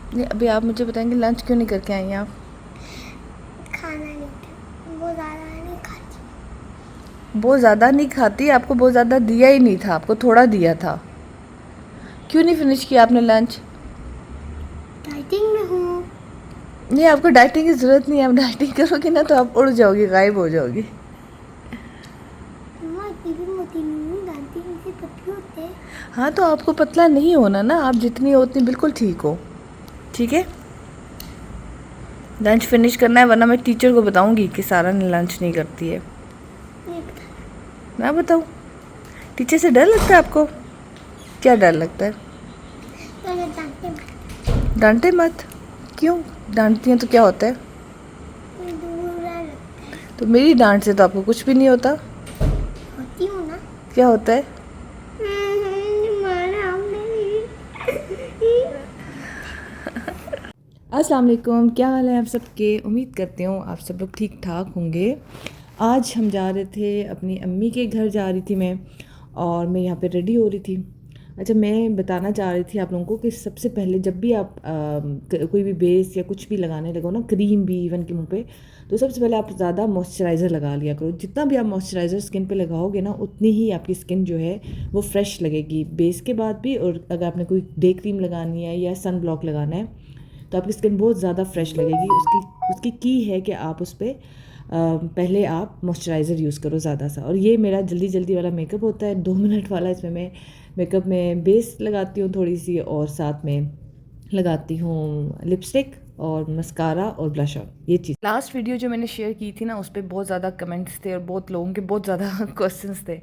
नहीं, अभी आप मुझे बताएंगे लंच क्यों नहीं करके आई हैं आप? खाना नहीं था, वो ज़्यादा नहीं खाती। बहुत ज़्यादा नहीं खाती, आपको बहुत ज़्यादा दिया ही नहीं था, आपको थोड़ा दिया था। क्यों नहीं फिनिश किया आपने लंच? डाइटिंग में हूँ। नहीं, आपको डाइटिंग की ज़रूरत नहीं है। आप डाइटिंग करोगी ना तो आप उड़ जाओगी, गायब हो जाओगी। मम्मा इतनी भी मोटी नहीं हूँ, डाइटिंग से पतली होते हैं। हाँ, तो आपको पतला नहीं होना ना, आप जितनी हो उतनी बिल्कुल ठीक हो। ठीक है, लंच फिनिश करना है, वरना मैं टीचर को बताऊंगी कि सारा ने लंच नहीं करती है। नहीं पता। मैं बताऊँ? टीचर से डर लगता है आपको? क्या डर लगता है? तो मैं डांटते मत। डांटे मत। क्यों? डांटती हैं तो क्या होता है? कोई बुरा लगता है। तो मेरी डांट से तो आपको कुछ भी नहीं होता। होती हूँ ना। क्या होता है? मारा हमने। अस्सलाम वालेकुम, क्या हाल है आप सबके? उम्मीद करती हूँ आप सब लोग ठीक ठाक होंगे। आज हम जा रहे थे, अपनी अम्मी के घर जा रही थी मैं, और मैं यहाँ पे रेडी हो रही थी। अच्छा, मैं बताना चाह रही थी आप लोगों को कि सबसे पहले जब भी आप कोई भी बेस या कुछ भी लगाने लगो ना, क्रीम भी इवन के मुंह पे, तो सबसे पहले आप ज़्यादा मॉइस्चराइज़र लगा लिया करो। जितना भी आप मॉइस्चराइज़र स्किन पे लगाओगे ना, उतनी ही आपकी स्किन जो है वो फ्रेश लगेगी बेस के बाद भी। और अगर आपने कोई डे क्रीम लगानी है या सन ब्लॉक लगाना है तो आपकी स्किन बहुत ज़्यादा फ्रेश लगेगी। उसकी उसकी की है कि आप उस पर पहले आप मॉइस्चराइज़र यूज़ करो ज़्यादा सा। और ये मेरा जल्दी जल्दी वाला मेकअप होता है, 2 मिनट वाला। इसमें मैं मेकअप में बेस लगाती हूँ थोड़ी सी, और साथ में लगाती हूँ लिपस्टिक और मस्कारा और ब्लश ऑन, ये चीज़। लास्ट वीडियो जो मैंने शेयर की थी ना, उस पर बहुत ज़्यादा कमेंट्स थे और बहुत लोगों के बहुत ज़्यादा क्वेश्चंस थे,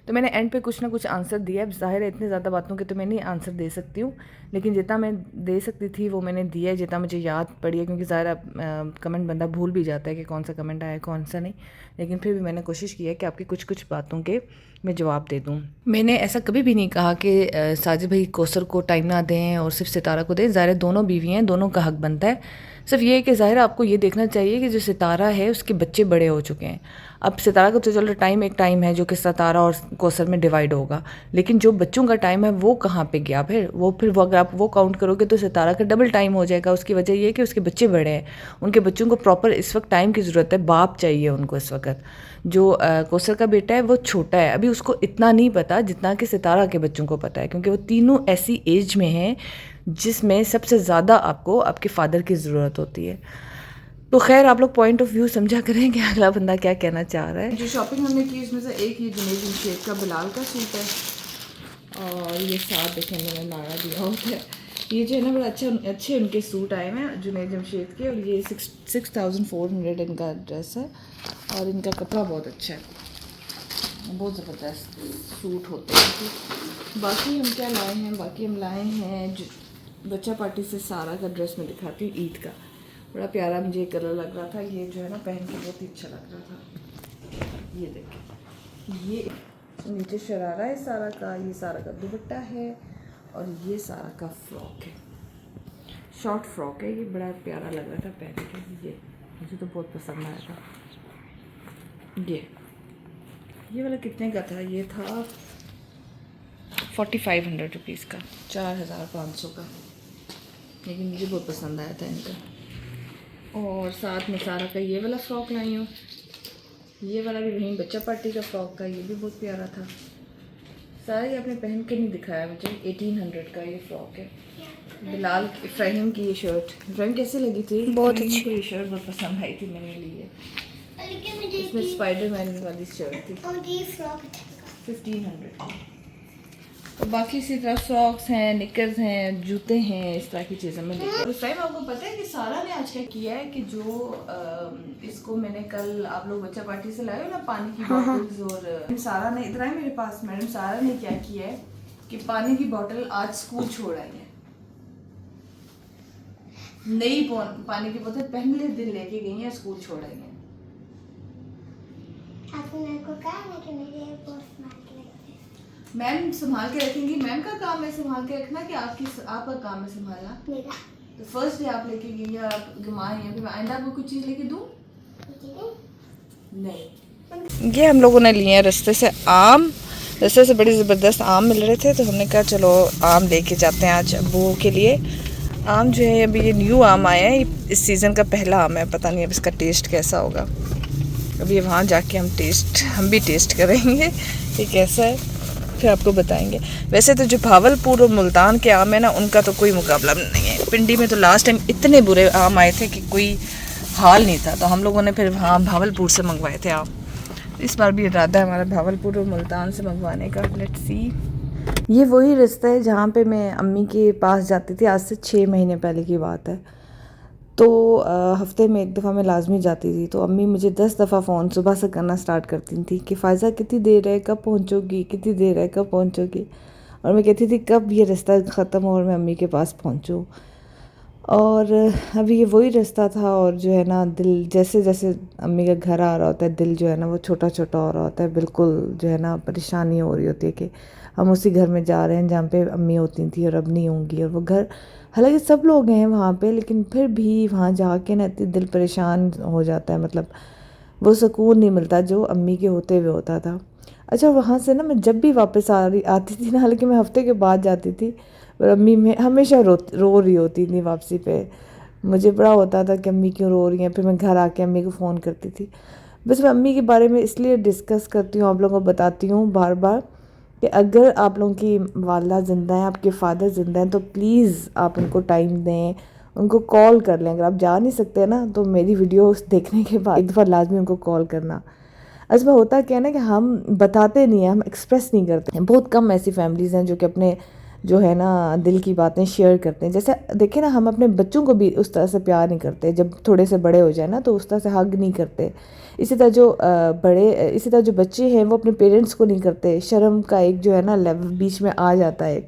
तो मैंने एंड पे कुछ ना कुछ आंसर दिया। अब ज़ाहिर है इतनी ज़्यादा बातों के तो मैं नहीं आंसर दे सकती हूँ, लेकिन जितना मैं दे सकती थी वो मैंने दिया है, जितना मुझे याद पड़ी है। क्योंकि ज़ाहिर कमेंट बंदा भूल भी जाता है कि कौन सा कमेंट आया कौन सा नहीं, लेकिन फिर भी मैंने कोशिश की है कि आपकी कुछ कुछ बातों के मैं जवाब दे दूँ। मैंने ऐसा कभी भी नहीं कहा कि साजिद भाई कौसर को टाइम ना दें और सिर्फ सितारा को दें। ज़ाहिर दोनों बीवी हैं, दोनों का हक बनता है। सिर्फ ये है कि ज़ाहिर आपको ये देखना चाहिए कि जो सितारा है उसके बच्चे बड़े हो चुके हैं। अब सितारा का तो चलो टाइम एक टाइम है जो कि सितारा और कौसर में डिवाइड होगा, लेकिन जो बच्चों का टाइम है वो कहाँ पे गया? फिर वो अगर आप वो काउंट करोगे तो सितारा का डबल टाइम हो जाएगा। उसकी वजह ये है कि उसके बच्चे बड़े हैं, उनके बच्चों को प्रॉपर इस वक्त टाइम की ज़रूरत है, बाप चाहिए उनको इस वक्त। जो कौसर का बेटा है वो छोटा है, अभी उसको इतना नहीं पता जितना कि सितारा के बच्चों को पता है, क्योंकि वो तीनों ऐसी एज में हैं जिसमें सबसे ज़्यादा आपको आपके फादर की ज़रूरत होती है। तो खैर, आप लोग पॉइंट ऑफ व्यू समझा करें कि अगला बंदा क्या कहना चाह रहा है। जो शॉपिंग हमने की उसमें से एक ये जुनैद जमशेद का बिलाल का सूट है, और ये साथ देखें मैंने नारा दिया होता है। ये जो है ना बड़ा अच्छे उनके सूट आए हैं जुनैद जमशेद के, और ये 6400 इनका ड्रेस है, और इनका कपड़ा बहुत अच्छा है, बहुत ज़बरदस्त सूट होते हैं। बाकी हम क्या लाए हैं? बाकी हम लाए हैं बच्चा पार्टी से सारा का ड्रेस में दिखाती हूँ, ईद का। बड़ा प्यारा मुझे कलर लग रहा था, ये जो है ना पहन के बहुत ही अच्छा लग रहा था। ये देखिए, ये नीचे शरारा है सारा का, ये सारा का दुपट्टा है, और ये सारा का फ्रॉक है, शॉर्ट फ्रॉक है। ये बड़ा प्यारा लग रहा था पहन के, ये मुझे तो बहुत पसंद आया था। ये वाला कितने का था? ये था 4500 रुपीज़ का, 4500 का, लेकिन मुझे बहुत पसंद आया था इनका। और साथ में सारा का ये वाला फ़्रॉक लाई हूँ, ये वाला भी वहीं बच्चा पार्टी का फ़्रॉक का, ये भी बहुत प्यारा था। सारा ये आपने पहन के नहीं दिखाया मुझे। 1800 का ये फ़्रॉक है। बिलाल इब्राहिम की ये शर्ट, इब्राहिम कैसी लगी थी? बहुत अच्छी। ये शर्ट बहुत पसंद आई थी, मैंने ली है। इसमें स्पाइडरमैन वाली शर्ट थी, और ये फ्रॉक 1500। और बाकी इसी तरह फ्रॉक्स हैं, निकर्स हैं, जूते हैं, इस तरह की चीज़ें मैं लेकर। उस टाइम आपको पता है कि सारा ने आज क्या किया है कि जो इसको मैंने कल आप लोग बच्चा पार्टी से लाए हो ना पानी की बॉटल्स, और सारा ने इधर है मेरे पास, मैडम सारा ने क्या किया है कि पानी की बोतल आज स्कूल छोड़ आई है। नई पानी की बोतल पहले दिन लेके गई है, स्कूल छोड़ आई है। मेरे को कहा कि मेरे पोस्ट मार के रखते। मैम संभाल के रखेंगी, मैम का काम है संभाल के रखना कि आपका काम है संभालना? मेरा। तो फर्स्ट डे आप लेके गई या आप घुमाए या फिर आइंदा आपको कुछ चीज़ लेके दूँ? नहीं। ये हम लोगों ने लिए हैं रास्ते से आम, रास्ते से बड़ी ज़बरदस्त आम मिल रहे थे, तो हमने कहा चलो आम लेके जाते हैं आज अब्बू के लिए। आम जो है अभी ये न्यू आम आया है, इस सीज़न का पहला आम है, पता नहीं अब इसका टेस्ट कैसा होगा। अभी वहाँ जाके हम भी टेस्ट करेंगे ये कैसा है, फिर आपको बताएंगे। वैसे तो जो भावलपुर और मुल्तान के आम है ना, उनका तो कोई मुकाबला नहीं है। पिंडी में तो लास्ट टाइम इतने बुरे आम आए थे कि कोई हाल नहीं था, तो हम लोगों ने फिर वहाँ भावलपुर से मंगवाए थे आम। इस बार भी इरादा है हमारा भावलपुर और मुल्तान से मंगवाने का। Let's see. ये वही रास्ता है जहाँ पे मैं अम्मी के पास जाती थी, आज से 6 महीने पहले की बात है। तो हफ्ते में एक दफ़ा मैं लाजमी जाती थी, तो अम्मी मुझे 10 दफ़ा फ़ोन सुबह से करना स्टार्ट करती थी कि फ़ायज़ा कितनी देर है, कब पहुँचोगी, कितनी देर है, कब पहुँचोगी। और मैं कहती थी कब ये रास्ता ख़त्म हो और मैं अम्मी के पास पहुँचूँ। और अभी ये वही रास्ता था, और जो है ना दिल जैसे जैसे अम्मी का घर आ रहा होता है, दिल जो है ना वो छोटा छोटा हो रहा होता है। बिल्कुल जो है ना परेशानी हो रही होती है कि हम उसी घर में जा रहे हैं जहाँ पे अम्मी होती थी और अब नहीं होंगी। और वो घर, हालांकि सब लोग हैं वहाँ पे, लेकिन फिर भी वहाँ जाके ना इतनी दिल परेशान हो जाता है। मतलब वो सुकून नहीं मिलता जो अम्मी के होते हुए होता था। अच्छा, वहाँ से ना मैं जब भी वापस आती थी ना, हालांकि मैं हफ्ते के बाद जाती थी, और अम्मी में हमेशा रो रही होती थी वापसी पे। मुझे बड़ा होता था कि अम्मी क्यों रो रही हैं। फिर मैं घर आके अम्मी को फ़ोन करती थी। बस मैं अम्मी के बारे में इसलिए डिस्कस करती हूँ, आप लोगों को बताती हूँ बार बार कि अगर आप लोगों की वालदा ज़िंदा हैं, आपके फादर ज़िंदा हैं, तो प्लीज़ आप उनको टाइम दें, उनको कॉल कर लें। अगर आप जा नहीं सकते ना, तो मेरी वीडियो देखने के बाद एक दफ़ा लाजमी उनको कॉल करना। असल में होता क्या है ना कि हम बताते नहीं हैं, हम एक्सप्रेस नहीं करते हैं। बहुत कम ऐसी फैमिलीज़ हैं जो कि अपने जो है ना दिल की बातें शेयर करते हैं। जैसे देखिए ना, हम अपने बच्चों को भी उस तरह से प्यार नहीं करते। जब थोड़े से बड़े हो जाए ना, तो उस तरह से हग नहीं करते। इसी तरह इसी तरह जो बच्चे हैं वो अपने पेरेंट्स को नहीं करते। शर्म का एक जो है ना लेवल बीच में आ जाता है।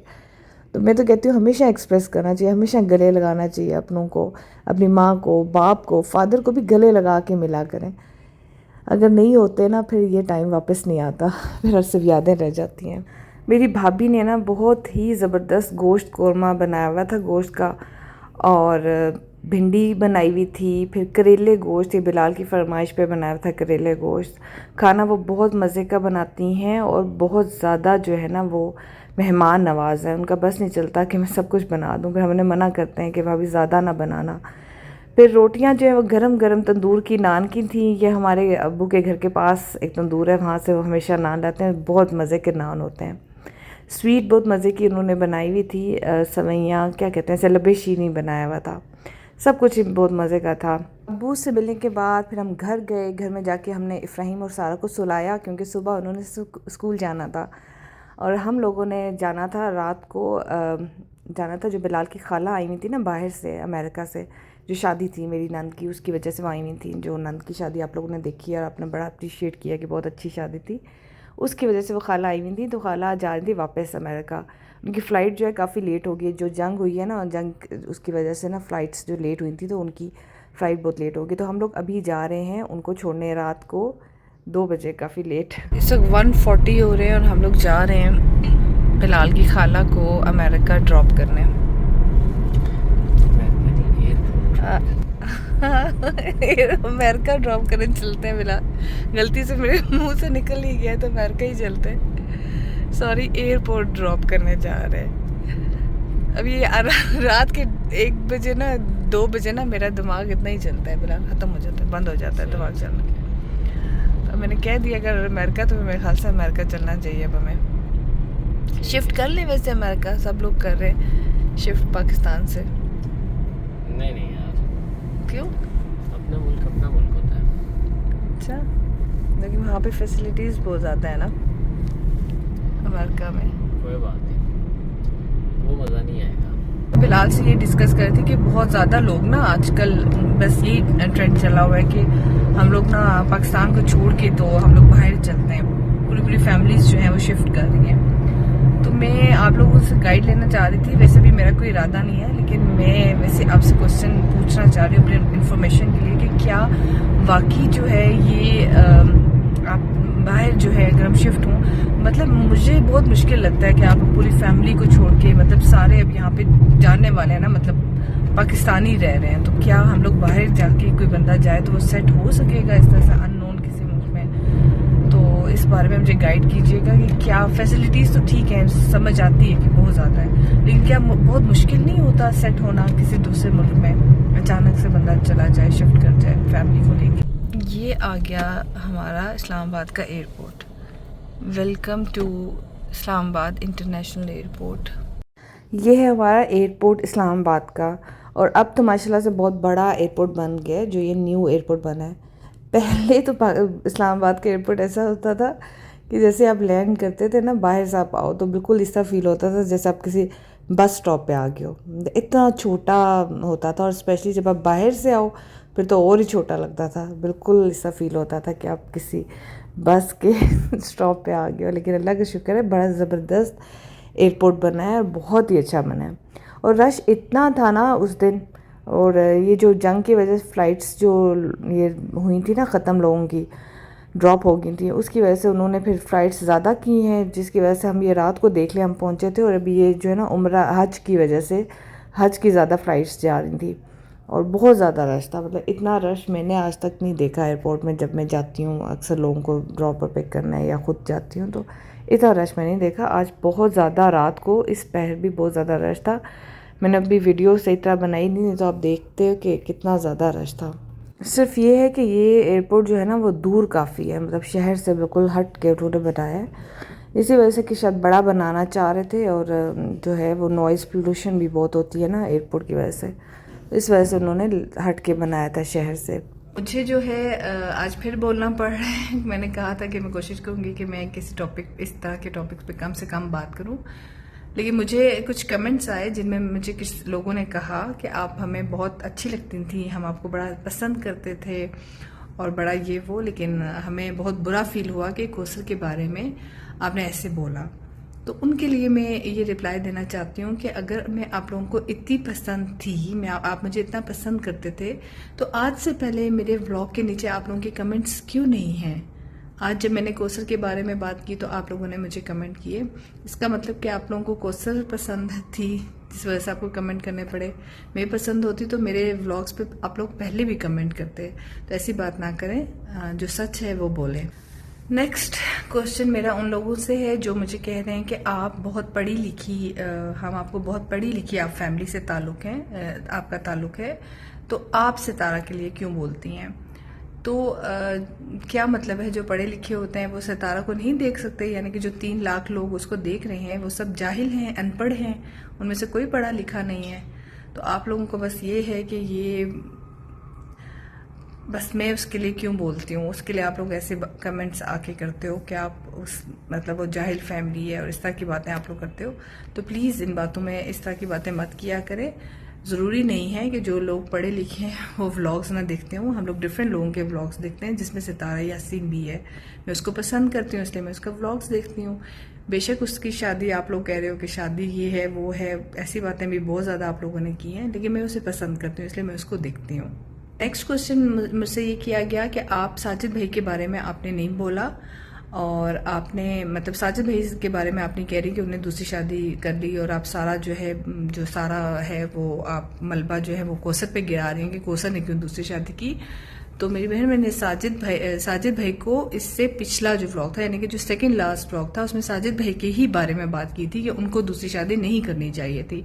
तो मैं तो कहती हूँ हमेशा एक्सप्रेस करना चाहिए, हमेशा गले लगाना चाहिए अपनों को, अपनी माँ को, बाप को, फादर को भी गले लगा के मिला करें। अगर नहीं होते ना, फिर ये टाइम वापस नहीं आता, फिर हर सिर्फ यादें रह जाती हैं। मेरी भाभी ने ना बहुत ही ज़बरदस्त गोश्त कोरमा बनाया हुआ था, गोश्त का, और भिंडी बनाई हुई थी, फिर करेले गोश्त, ये बिलाल की फरमाइश पे बनाया था करेले गोश्त। खाना वो बहुत मज़े का बनाती हैं, और बहुत ज़्यादा जो है ना वो मेहमान नवाज़ है। उनका बस नहीं चलता कि मैं सब कुछ बना दूँ, फिर हमने मना करते हैं कि भाभी ज़्यादा ना बनाना। फिर रोटियां जो है वो गरम गरम तंदूर की नान की थी। ये हमारे अब्बू के घर के पास एक तंदूर है, वहाँ से वो हमेशा नान लाते हैं, बहुत मज़े के नान होते हैं। स्वीट बहुत मज़े की उन्होंने बनाई हुई थी, सवैयाँ क्या कहते हैं, सेलबे शीनी बनाया हुआ था, सब कुछ बहुत मज़े का था। अब्बू से मिलने के बाद फिर हम घर गए। घर में जाके हमने इफ्राहिम और सारा को सुलाया, क्योंकि सुबह उन्होंने स्कूल जाना था, और हम लोगों ने जाना था रात को जाना था। जो बिलाल की खाला आई हुई थी ना बाहर से, अमेरिका से, जो शादी थी मेरी नंद की, उसकी वजह से वो आई हुई थी। जो नंद की शादी आप लोगों ने देखी है और आपने बड़ा अप्रिशिएट किया कि बहुत अच्छी शादी थी, उसकी वजह से वो खाला आई हुई थी। तो खाला जा रही थी वापस अमेरिका। उनकी फ़्लाइट जो है काफ़ी लेट हो गई। जो जंग हुई है ना, जंग उसकी वजह से ना फ़्लाइट्स जो लेट हुई थी, तो उनकी फ़्लाइट बहुत लेट हो गई। तो हम लोग अभी जा रहे हैं उनको छोड़ने, रात को 2 बजे, काफ़ी लेट। इस वक्त 1:40 हो रहे हैं, और हम लोग जा रहे हैं बिलाल की खाला को अमेरिका ड्रॉप करने। अमेरिका ड्रॉप करने चलते हैं बिलाल। गलती से मेरे मुंह से निकल ही गया, तो अमेरिका ही चलते हैं। सॉरी, एयरपोर्ट ड्रॉप करने जा रहे हैं। अभी रात के 1 बजे ना, 2 बजे ना मेरा दिमाग इतना ही चलता है, बिलाल ख़त्म हो जाता है, बंद हो जाता है दिमाग चलना। तो मैंने कह दिया अगर अमेरिका, तो मेरे ख्याल से अमेरिका चलना चाहिए। अब हमें शिफ्ट कर लें, वैसे अमेरिका सब लोग कर रहे हैं शिफ्ट पाकिस्तान से। नहीं यार, क्यों? अपना मुल्क होता है। अच्छा, लेकिन वहाँ पे फैसिलिटीज़ बहुत ज़्यादा है ना अमेरिका में। कोई बात नहीं, वो मज़ा नहीं आएगा। बिलाल से ये डिस्कस कर रहे थे कि बहुत ज़्यादा लोग ना आजकल बस यही ट्रेंड चला हुआ है कि हम लोग ना पाकिस्तान को छोड़ के तो हम लोग बाहर चलते हैं। पूरी फैमिलीज़ जो हैं वो शिफ्ट कर रही हैं। तो मैं आप लोगों से गाइड लेना चाह रही थी। वैसे भी मेरा कोई इरादा नहीं है, लेकिन मैं वैसे आपसे क्वेश्चन पूछना चाह रही हूँ अपने इन्फॉर्मेशन के लिए कि क्या वाकई जो है ये आप बाहर जो है अगर हम शिफ्ट हों, मतलब मुझे बहुत मुश्किल लगता है कि आप पूरी फैमिली को छोड़ के, मतलब सारे अब यहाँ पे जानने वाले हैं ना, मतलब पाकिस्तानी रह रहे हैं, तो क्या हम लोग बाहर जाके कोई बंदा जाए तो वो सेट हो सकेगा इस तरह से अननोन किसी मुल्क में? तो इस इस बारे में मुझे गाइड कीजिएगा कि क्या फैसिलिटीज़ तो ठीक है, समझ आती है कि बहुत ज़्यादा है, लेकिन क्या बहुत मुश्किल नहीं होता सेट होना किसी दूसरे मुल्क में, अचानक से बंदा चला जाए, शिफ्ट कर जाए फैमिली को लेके। ये आ गया हमारा इस्लामाबाद का airport. Welcome to Islamabad international airport. ये है हमारा एयरपोर्ट इस्लामाबाद का, और अब तो माशाल्लाह से बहुत बड़ा एयरपोर्ट बन गया है, जो ये न्यू एयरपोर्ट बना है। पहले तो इस्लामाबाद का एयरपोर्ट ऐसा होता था कि जैसे आप लैंड करते थे ना, बाहर से आप आओ तो बिल्कुल ऐसा फील होता था जैसे आप किसी बस स्टॉप पे आ गए हो। इतना छोटा होता था, और स्पेशली जब आप बाहर से आओ फिर तो और ही छोटा लगता था। बिल्कुल ऐसा फील होता था कि आप किसी बस के स्टॉप पे आ गए हो। लेकिन अल्लाह का शुक्र है, बड़ा ज़बरदस्त एयरपोर्ट बना है और बहुत ही अच्छा बना है। और रश इतना था ना उस दिन, और ये जो जंग की वजह से फ़्लाइट्स जो ये हुई थी ना, ख़त्म लोगों की ड्रॉप हो गई थी, उसकी वजह से उन्होंने फिर फ़्लाइट्स ज़्यादा की हैं, जिसकी वजह से हम ये रात को देख लिया, हम पहुँचे थे। और अभी ये जो है ना उम्रा हज की वजह से हज की ज़्यादा फ़्लाइट्स जा रही थी और बहुत ज़्यादा रश था। मतलब इतना रश मैंने आज तक नहीं देखा एयरपोर्ट में। जब मैं जाती हूँ अक्सर लोगों को ड्रॉप और पिक करना है या ख़ुद जाती हूँ, तो इतना रश मैंने नहीं देखा। आज बहुत ज़्यादा, रात को इस पहर भी बहुत ज़्यादा रश था। मैंने अभी वीडियो सही तरह बनाई नहीं, तो आप देखते हो कि कितना ज़्यादा रश था। सिर्फ ये है कि ये एयरपोर्ट जो है ना वो दूर काफ़ी है, मतलब शहर से बिल्कुल हट के उन्होंने बनाया है, इसी वजह से कि शायद बड़ा बनाना चाह रहे थे। और जो है वो नॉइज़ पोल्यूशन भी बहुत होती है ना एयरपोर्ट की वजह से, इस वजह से उन्होंने हट के बनाया था शहर से। मुझे जो है आज फिर बोलना पड़ रहा है। मैंने कहा था कि मैं कोशिश करूँगी कि मैं किसी टॉपिक, इस तरह के टॉपिक पे कम से कम बात करूँ, लेकिन मुझे कुछ कमेंट्स आए जिनमें मुझे कुछ लोगों ने कहा कि आप हमें बहुत अच्छी लगती थी, हम आपको बड़ा पसंद करते थे और बड़ा ये वो, लेकिन हमें बहुत बुरा फील हुआ कि कौसर के बारे में आपने ऐसे बोला। तो उनके लिए मैं ये रिप्लाई देना चाहती हूँ कि अगर मैं आप लोगों को इतनी पसंद थी, मैं आप मुझे इतना पसंद करते थे, तो आज से पहले मेरे व्लॉग के नीचे आप लोगों के कमेंट्स क्यों नहीं हैं? आज जब मैंने कौसर के बारे में बात की तो आप लोगों ने मुझे कमेंट किए, इसका मतलब कि आप लोगों को कौसर पसंद थी, जिस वजह से आपको कमेंट करने पड़े। मैं पसंद होती तो मेरे व्लॉग्स पे आप लोग पहले भी कमेंट करते। तो ऐसी बात ना करें, जो सच है वो बोलें। नेक्स्ट क्वेश्चन मेरा उन लोगों से है जो मुझे कह रहे हैं कि आप बहुत पढ़ी लिखी, हम आपको बहुत पढ़ी लिखी, आप फैमिली से ताल्लुक़ हैं, आपका ताल्लुक़ है, तो आप सितारा के लिए क्यों बोलती हैं? तो क्या मतलब है, जो पढ़े लिखे होते हैं वो सितारा को नहीं देख सकते? यानी कि जो 3 लाख लोग उसको देख रहे हैं वो सब जाहिल हैं, अनपढ़ हैं, उनमें से कोई पढ़ा लिखा नहीं है। तो आप लोगों को बस ये है कि ये बस मैं उसके लिए क्यों बोलती हूँ, उसके लिए आप लोग ऐसे कमेंट्स आके करते हो कि आप उस मतलब वो जाहिल फैमिली है और इस तरह की बातें आप लोग करते हो। तो प्लीज़ इन बातों में इस तरह की बातें मत किया करें। ज़रूरी नहीं है कि जो लोग पढ़े लिखे हैं वो व्लॉग्स ना देखते हों। हम लोग डिफरेंट लोगों के व्लॉग्स देखते हैं, जिसमें सितारा यासीन भी है। मैं उसको पसंद करती हूँ, इसलिए मैं उसका व्लॉग्स देखती हूँ। बेशक उसकी शादी, आप लोग कह रहे हो कि शादी ये है वो है, ऐसी बातें भी बहुत ज़्यादा आप लोगों ने की हैं, लेकिन मैं उसे पसंद करती हूँ, इसलिए मैं उसको देखती हूँ। नेक्स्ट क्वेश्चन मुझसे ये किया गया कि आप साजिद भाई के बारे में आपने नहीं बोला, और आपने मतलब साजिद भाई के बारे में आपने कह रही कि उन्हें दूसरी शादी कर ली, और आप सारा जो है, जो सारा है वो आप मलबा जो है वो कौसर पे गिरा रही हैं कि कौसर ने क्यों दूसरी शादी की। तो मेरी बहन, मैंने साजिद भाई को इससे पिछला जो व्लॉग था, यानी कि जो सेकंड लास्ट व्लॉग था, उसमें साजिद भाई के ही बारे में बात की थी कि उनको दूसरी शादी नहीं करनी चाहिए थी।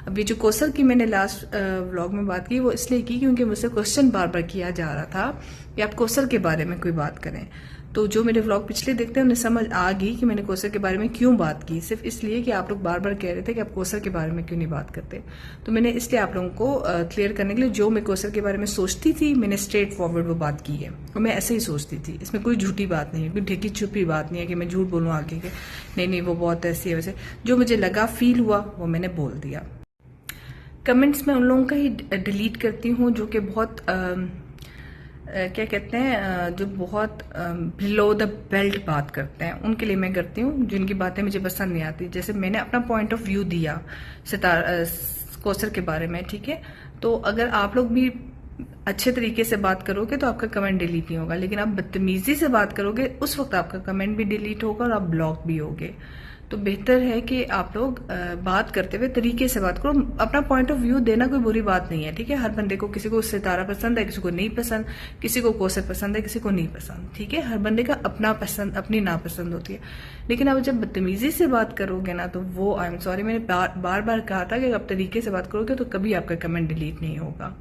अब ये जो कौसर की मैंने लास्ट व्लॉग में बात की वो इसलिए की क्योंकि मुझसे क्वेश्चन बार बार किया जा रहा था कि आप कौसर के बारे में कोई बात करें। तो जो मेरे व्लॉग पिछले देखते हैं उन्हें समझ आ गई कि मैंने कौसर के बारे में क्यों बात की, सिर्फ इसलिए कि आप लोग बार बार कह रहे थे कि आप कौसर के बारे में क्यों नहीं बात करते। तो मैंने इसलिए आप लोगों को क्लियर करने के लिए जो मैं कौसर के बारे में सोचती थी, मैंने स्ट्रेट फॉरवर्ड वो बात की है, और मैं ऐसे ही सोचती थी। इसमें कोई झूठी बात नहीं है, कोई ढेकी छुपी बात नहीं है कि मैं झूठ बोलूँ आगे के नहीं वो बहुत ऐसी है। वैसे जो मुझे लगा, फील हुआ, वो मैंने बोल दिया। कमेंट्स में उन लोगों का ही डिलीट करती हूँ जो कि बहुत क्या कहते हैं, जो बहुत बिलो द बेल्ट बात करते हैं, उनके लिए मैं करती हूँ। जिनकी बातें मुझे पसंद नहीं आती, जैसे मैंने अपना पॉइंट ऑफ व्यू दिया कौसर के बारे में, ठीक है। तो अगर आप लोग भी अच्छे तरीके से बात करोगे तो आपका कमेंट डिलीट नहीं होगा, लेकिन आप बदतमीजी से बात करोगे उस वक्त आपका कमेंट भी डिलीट होगा और आप ब्लॉक भी होगे। तो बेहतर है कि आप लोग बात करते हुए तरीके से बात करो। अपना पॉइंट ऑफ व्यू देना कोई बुरी बात नहीं है, ठीक है। हर बंदे को, किसी को सितारा पसंद है, किसी को नहीं पसंद, किसी को कौसर पसंद है, किसी को नहीं पसंद, ठीक है। हर बंदे का अपना पसंद, अपनी नापसंद होती है। लेकिन अब जब बदतमीजी से बात करोगे ना, तो वो आई एम सॉरी, मैंने बार बार कहा था कि आप तरीके से बात करोगे तो कभी आपका कमेंट डिलीट नहीं होगा।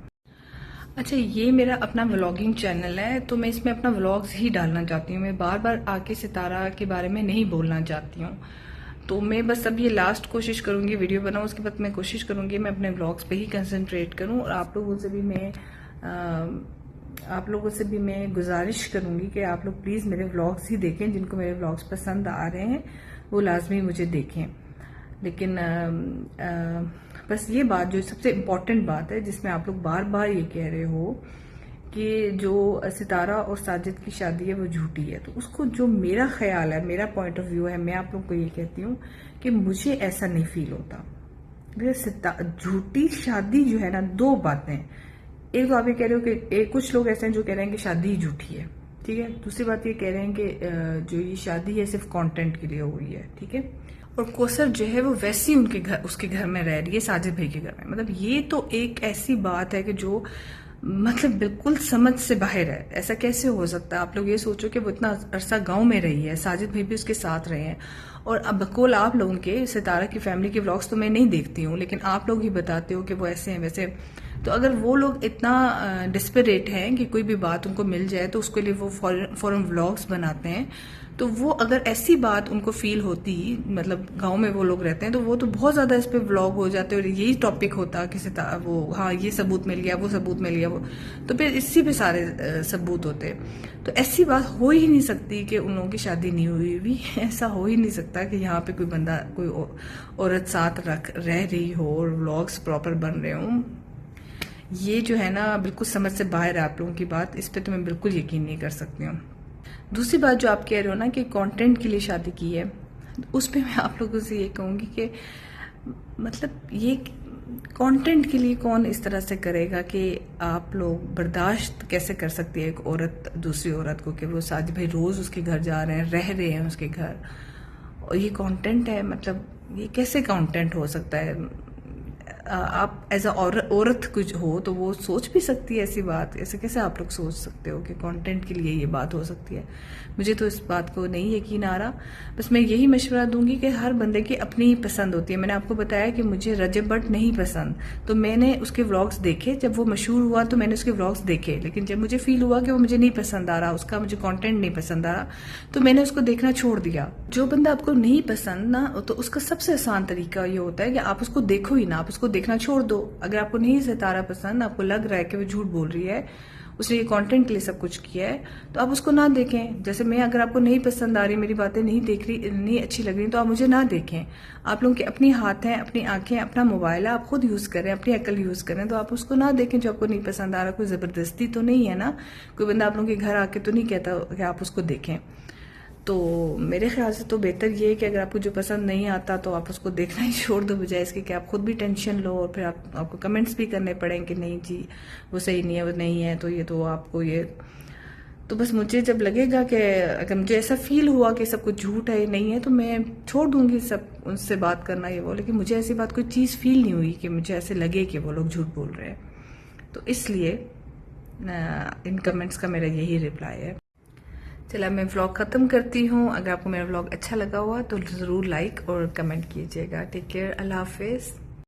अच्छा, ये मेरा अपना व्लॉगिंग चैनल है, तो मैं इसमें अपना व्लॉग्स ही डालना चाहती हूँ। मैं बार बार आके सितारा के बारे में नहीं बोलना चाहती हूँ। तो मैं बस अब ये लास्ट कोशिश करूँगी वीडियो बनाऊँ, उसके बाद मैं कोशिश करूँगी मैं अपने व्लॉग्स पे ही कंसंट्रेट करूँ। और आप लोगों से भी मैं गुजारिश करूँगी कि आप लोग प्लीज़ मेरे व्लॉग्स ही देखें। जिनको मेरे व्लॉग्स पसंद आ रहे हैं वो लाजमी मुझे देखें। लेकिन बस ये बात जो सबसे इम्पोर्टेंट बात है, जिसमें आप लोग बार बार ये कह रहे हो कि जो सितारा और साजिद की शादी है वो झूठी है, तो उसको जो मेरा ख्याल है, मेरा पॉइंट ऑफ व्यू है, मैं आप लोग को ये कहती हूँ कि मुझे ऐसा नहीं फील होता। झूठी शादी जो है ना, दो बातें। एक तो आप ये कह रहे हो कि कुछ लोग ऐसे हैं जो कह रहे हैं कि शादी झूठी है, ठीक है। दूसरी बात ये कह रहे हैं कि जो ये शादी है सिर्फ कंटेंट के लिए हुई है, ठीक है। और कौसर जो है वो वैसे ही उसके घर में रह रही है, साजिद भाई के घर में। मतलब ये तो एक ऐसी बात है कि जो मतलब बिल्कुल समझ से बाहर है। ऐसा कैसे हो सकता है? आप लोग ये सोचो कि वो इतना अरसा गांव में रही है, साजिद भाई भी उसके साथ रहे हैं। और अब बकौल आप लोगों के, सितारा की फैमिली के व्लॉग्स तो मैं नहीं देखती हूँ, लेकिन आप लोग ही बताते हो कि वो ऐसे हैं वैसे। तो अगर वो लोग इतना डिस्परेट हैं कि कोई भी बात उनको मिल जाए तो उसके लिए वो फॉरन व्लॉग्स बनाते हैं, तो वो अगर ऐसी बात उनको फील होती, मतलब गांव में वो लोग रहते हैं, तो वो तो बहुत ज्यादा इस पे व्लॉग हो जाते और यही टॉपिक होता कि वो हाँ ये सबूत मिल गया, वो सबूत मिल गया, वो तो फिर इसी पे सारे सबूत होते। तो ऐसी बात हो ही नहीं सकती कि उन लोगों की शादी नहीं हुई भी। ऐसा हो ही नहीं सकता कि यहाँ पे कोई बंदा, कोई औरत साथ रह रही हो और व्लॉग्स प्रॉपर बन रहे हों। ये जो है ना बिल्कुल समझ से बाहर है आप लोगों की बात, इस पे तो मैं बिल्कुल यकीन नहीं कर सकती हूँ। दूसरी बात जो आप कह रहे हो ना कि कंटेंट के लिए शादी की है, उस पे मैं आप लोगों से ये कहूँगी कि मतलब ये कंटेंट के लिए कौन इस तरह से करेगा कि आप लोग बर्दाश्त कैसे कर सकती है एक औरत दूसरी औरत को कि वो साजिद भाई रोज उसके घर जा रहे हैं, रह रहे हैं उसके घर, और ये कंटेंट है। मतलब ये कैसे कंटेंट हो सकता है? आप एज अ औरत कुछ हो तो वो सोच भी सकती है ऐसी बात। ऐसे कैसे आप लोग सोच सकते हो कि कंटेंट के लिए ये बात हो सकती है? मुझे तो इस बात को नहीं यकीन आ रहा। बस मैं यही मशवरा दूंगी कि हर बंदे की अपनी ही पसंद होती है। मैंने आपको बताया कि मुझे रजब भट्ट नहीं पसंद, तो मैंने उसके व्लॉग्स देखे। जब वो मशहूर हुआ तो मैंने उसके व्लॉग्स देखे, लेकिन जब मुझे फील हुआ कि वो मुझे नहीं पसंद आ रहा, उसका मुझे कॉन्टेंट नहीं पसंद आ रहा, तो मैंने उसको देखना छोड़ दिया। जो बंदा आपको नहीं पसंद ना, तो उसका सबसे आसान तरीका ये होता है कि आप उसको देखो ही ना, आप उसको देखना छोड़ दो। अगर आपको नहीं सितारा पसंद, आपको लग रहा है कि वो झूठ बोल रही है, उसने ये कंटेंट के लिए सब कुछ किया है, तो आप उसको ना देखें। जैसे मैं, अगर आपको नहीं पसंद आ रही, मेरी बातें नहीं देख रही, नहीं अच्छी लग रही, तो आप मुझे ना देखें। आप लोगों के अपनी हाथ हैं, अपनी आंखें, अपना मोबाइल है, आप खुद यूज करें, अपनी अकल यूज करें। तो आप उसको ना देखें जो आपको नहीं पसंद आ रहा। कोई जबरदस्ती तो नहीं है ना, कोई बंदा आप लोगों के घर आके तो नहीं कहता कि आप उसको देखें। तो मेरे ख्याल से तो बेहतर ये है कि अगर आपको जो पसंद नहीं आता तो आप उसको देखना ही छोड़ दो, बजाय इसके कि आप खुद भी टेंशन लो और फिर आपको कमेंट्स भी करने पड़ेंगे कि नहीं जी वो सही नहीं है, वो नहीं है, तो ये तो आपको ये। तो बस मुझे जब लगेगा कि अगर मुझे ऐसा फील हुआ कि सब कुछ झूठ है, ये नहीं है, तो मैं छोड़ दूंगी सब उनसे बात करना ये वो। लेकिन मुझे ऐसी बात कोई चीज़ फील नहीं हुई कि मुझे ऐसे लगे कि वो लोग झूठ बोल रहे हैं। तो इसलिए इन कमेंट्स का मेरा यही रिप्लाई है। चला, मैं व्लॉग ख़त्म करती हूँ। अगर आपको मेरा व्लॉग अच्छा लगा हुआ तो ज़रूर लाइक और कमेंट कीजिएगा। टेक केयर, अल्लाह हाफिज़।